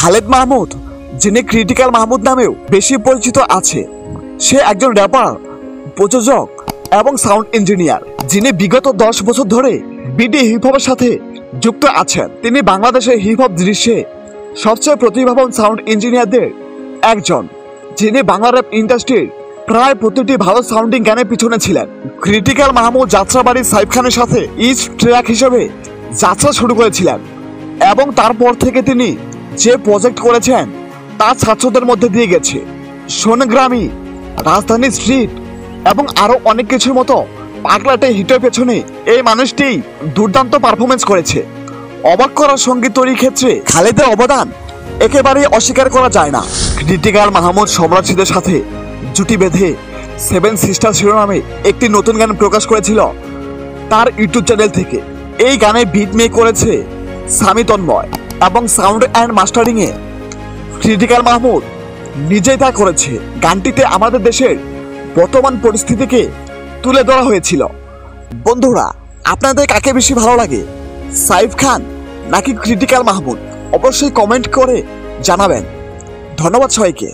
খালেদ মাহমুদ, যিনি ক্রিটিক্যাল মাহমুদ নামেও বেশি পরিচিত আছে, সে একজন র্যাপার, প্রযোজক এবং সাউন্ড ইঞ্জিনিয়ার, যিনি বিগত 10 বছর ধরে বিডি হিপ হপের সাথে যুক্ত আছেন। তিনি বাংলাদেশের হিপ হপ দৃশ্যে সবচেয়ে প্রতিভাবান সাউন্ড ইঞ্জিনিয়ারদের একজন, যিনি বাংলা র্যাপ ইন্ডাস্ট্রির প্রায় প্রতিটি ভালো সাউন্ডিং গানের পিছনে ছিলেন। ক্রিটিক্যাল মাহমুদ যাত্রাবাড়ি সাইফ খানের সাথে ইজ ট্র্যাক হিসেবে যাত্রা শুরু করেছিলেন এবং তারপর থেকে তিনি যে প্রজেক্ট করেছেন তা ছাত্রদের মধ্যে দিয়ে গেছে। সোনগ্রামী, রাজধানী স্ট্রিট এবং আরো অনেক কিছুর মতো পাগলাটে হিটের পেছনে এই মানুষটি দুর্দান্ত পারফরমেন্স করেছে। অবাক করার সঙ্গীত তৈরির ক্ষেত্রে খালেদের অবদান একেবারেই অস্বীকার করা যায় না। ক্রিটিক্যাল মাহমুদ সম্রাটদের সাথে জুটি বেঁধে 7 সিস্টার শিরোনামে একটি নতুন গান প্রকাশ করেছিল তার ইউটিউব চ্যানেল থেকে। এই গানে বিট মেক করেছে সামি তন্ময় এবং সাউন্ড অ্যান্ড মাস্টারিংয়ে ক্রিটিক্যাল মাহমুদ নিজেই তা করেছে। গানটিতে আমাদের দেশের বর্তমান পরিস্থিতিকে তুলে ধরা হয়েছিল। বন্ধুরা, আপনাদের কাকে বেশি ভালো লাগে, সাইফ খান নাকি ক্রিটিক্যাল মাহমুদ? অবশ্যই কমেন্ট করে জানাবেন। ধন্যবাদ সবাইকে।